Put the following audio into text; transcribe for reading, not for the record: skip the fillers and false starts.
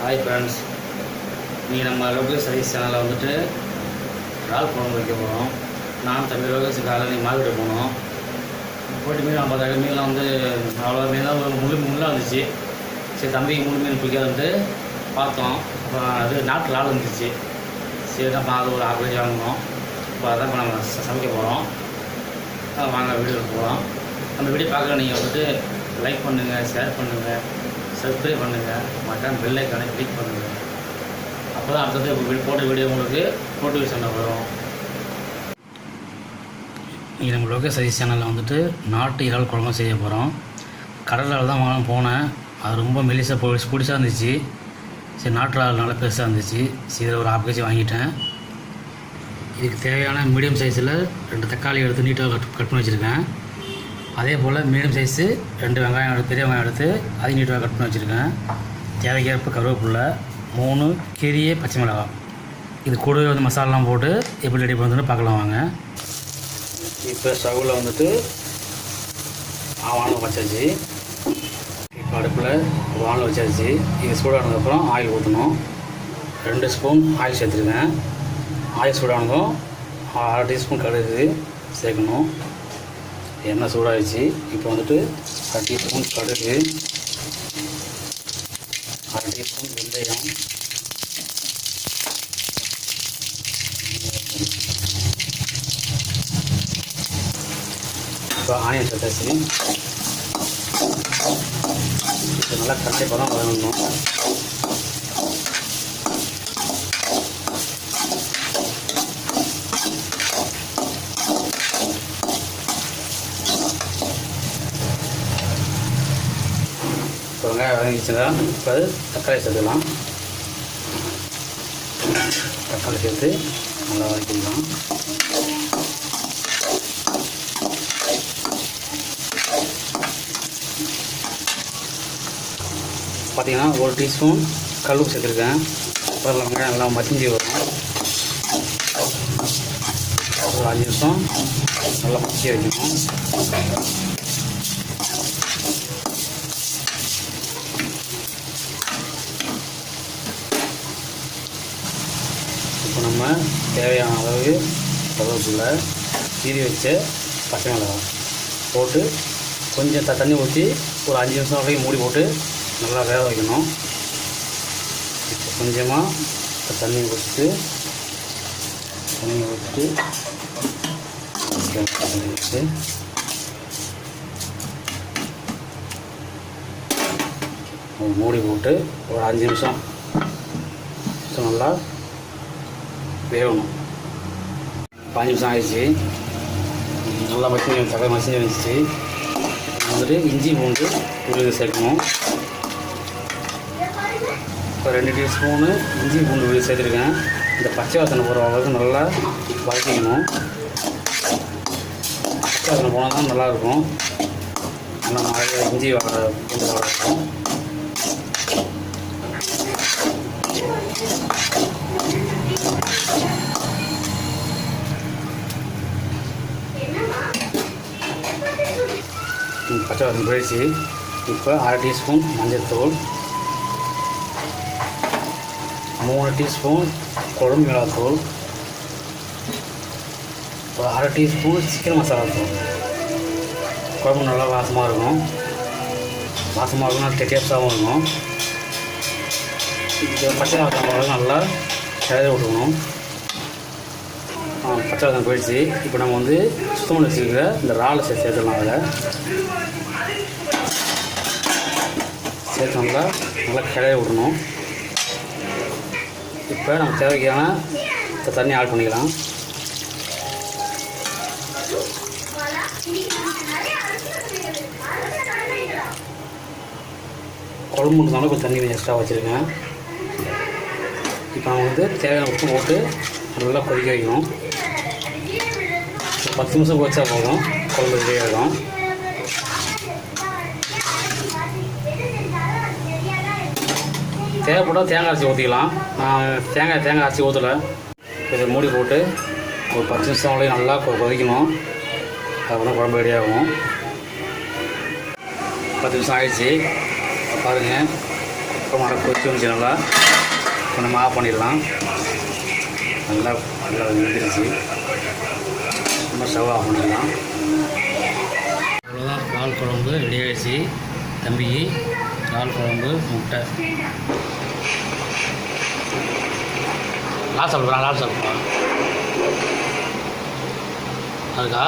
Hi friends, நீங்கள் நம்ம local service சேனலில் வந்துட்டு இறால் குழம்பு வைக்க போகிறோம். நான் தம்பி லோகேஷ் காலையில் மார்க்கெட்டு போனோம். போய்ட்டு மீன் 50 மீனில் வந்து அவ்வளோ மீன் தான் ஒரு முள்ளாக இருந்துச்சு. சரி, தம்பிக்கு முழு மீன் பிடிக்காதுன்ட்டு பார்த்தோம். அப்புறம் அது நாட்டு இறால் இருந்துச்சு. சரி தான் அது ஒரு 6 கேஜி வாங்கணும். இப்போ அதான் இப்போ நம்ம சமைக்க போகிறோம். வாங்க வீடியோக்கு போகிறோம். அந்த வீடியோ பார்க்குற நீங்கள் வந்துட்டு லைக் பண்ணுங்கள், ஷேர் பண்ணுங்கள், சப்ஸ்கிரைப் பண்ணுங்கள், மறக்காம பெல் ஐக்கானை கிளிக் பண்ணுங்கள். அப்போ தான் அடுத்தது போட்ட வீடியோ உங்களுக்கு நோட்டிஃபிகேஷன் வரும். இங்கே நம்ம லோக்கல் சர்வீஸ் சேனலில் வந்துட்டு நாட்டு இறால் குழம்பு செய்ய போகிறோம். கடலில் தான் வாங்க போனேன். அது ரொம்ப மெலிசாக பிடிச்சா இருந்துச்சு. சரி, நாட்டு இறால் நல்லா பெருசாக இருந்துச்சு. சரி, இதில் ஒரு 1/2 கேஜி வாங்கிட்டேன். இதுக்கு தேவையான மீடியம் சைஸில் 2 தக்காளி எடுத்து நீட்டாக கட் பண்ணி வச்சுருக்கேன். அதே போல் மீடியம் சைஸு 2 வெங்காயம் பெரிய வெங்காயம் எடுத்து அதையும் நீட்டாக கட் பண்ணி வச்சுருக்கேன். தேவைக்கேற்ப கருவேப்பில்லை, 3 கீரிய பச்சை மிளகாய். இது கூடவே வந்து மசாலாலாம் போட்டு எப்படி ரெடி பண்ணுறதுன்னு பார்க்கலாம் வாங்க. இப்போ ஸ்டவ்வில் வந்துட்டு வானல் வச்சாச்சு. இப்போ அடுப்பில் வானல் வச்சாச்சு. இது சூடானதுக்கப்புறம் ஆயில் ஊற்றணும். 2 ஸ்பூன் ஆயில் சேர்த்துருக்கேன். ஆயில் சூடானதும் 1/2 டீஸ்பூன் கடுகு சேர்க்கணும். எண்ணெய் சூடாகிடுச்சு. இப்போ வந்துட்டு 1/2 டீஸ்பூன் கடுகு, 1/2 டீஸ்பூன் வெந்தயம், இப்போ ஆனியன் சேர்த்தாச்சு. இப்போ நல்லா கண்டிப்பாக தான் வதங்கணும். இப்போ வெங்காயம் வதங்கிச்சுன்னா இப்போ தக்காளி சேர்த்துக்கலாம். தக்காளி சேர்த்து நல்லா வதக்கிடலாம். பார்த்தீங்கன்னா 1 டீஸ்பூன் கல்லுப்பு சேர்த்துருக்கேன். அப்புறம் வெங்காயம் நல்லா மசிஞ்சு வரும். ஒரு 5 நிமிஷம் நல்லா மசிச்சு வைக்கணும். இப்போ நம்ம தேவையான அளவு கருவேப்பில்லை, கீறி வச்ச பச்சை மிளகாய் போட்டு கொஞ்சம் தண்ணி ஊற்றி ஒரு 5 நிமிஷம் வரைக்கும் மூடி போட்டு நல்லா வேக வைக்கணும். இப்போ கொஞ்சமாக தண்ணி ஊற்றிட்டு மூடி போட்டு ஒரு 5 நிமிஷம் நல்லா வேகணும். 5 நிமிஷம் ஆகிடுச்சு. நல்லா தக்காளி மசிஞ்சு வந்துச்சு. வந்துட்டு இஞ்சி பூண்டு விழுது சேர்க்கணும். இப்போ 2 டீஸ்பூனு இஞ்சி பூண்டு விழுது சேர்த்துருக்கேன். இந்த பச்சை வாசனை போகிற அளவுக்கு நல்லா வதக்கிக்கணும். பச்சை வாசனை போனால் தான் நல்லாயிருக்கும். நல்லா நிறைய இஞ்சி பூண்டு வளர்க்கும். பச்சை வாசனை போயிடுச்சு. இப்போ 1/2 டீஸ்பூன் மஞ்சள்தூள், 3 டீஸ்பூன் குழம்பு மிளகாத்தூள், ஒரு 1/2 டீஸ்பூன் சிக்கன் மசாலா தூள். குழம்பு நல்லா வாசமாக இருக்கும். நல்லா டேஸ்ட்டாகவும் இருக்கும். இந்த பச்சை வாசனை நல்லா கிளறி விட்டுக்கணும். பச்சை வாசனை போயிடுச்சு. இப்போ நம்ம வந்து சுத்தம் பண்ணி வச்சுக்கிற இந்த இறாலை சேர்த்துடலாம். அதில் சேர்த்து நல்லா கிளறி விடணும். இப்போ நம்ம தேவைக்கான தண்ணி ஆட் பண்ணிக்கலாம். குழம்பு மட்டும்தாலும் கொஞ்சம் தண்ணி எக்ஸ்ட்ரா வச்சுருக்கேன். இப்போ நம்ம வந்து தேவையான உப்பு போட்டு நல்லா கொதிக்க வைக்கணும். 10 நிமிஷம் கொதிச்சா போதும், குழம்பு ரெடி ஆகிடும். தேவைப்பட்டால் தேங்காய் அரைச்சி ஊற்றிக்கலாம். நான் தேங்காய் அரைச்சி ஊற்றலை. இதை மூடி போட்டு ஒரு 10 நிமிஷம் வரையும் நல்லா கொதிக்கணும். அதுக்கப்புறம் குழம்பு ரெடி ஆகும். 10 நிமிஷம் ஆகிடுச்சு. பாருங்கள், இப்போ மரம் கொதிச்சு வந்துச்சு நல்லா. இப்போ நம்ம ஆஃப் பண்ணிடலாம். நல்லா நல்லா வெந்துருச்சு. நம்ம ஸ்டவ் ஆஃப் பண்ணிடலாம். அவ்வளோதான், இறால் குழம்பு ரெடி ஆகிடுச்சு. தம்பிக்கு இறால் குழம்பு முட்டை. லால் சாப்பிட்றான் அதுக்கா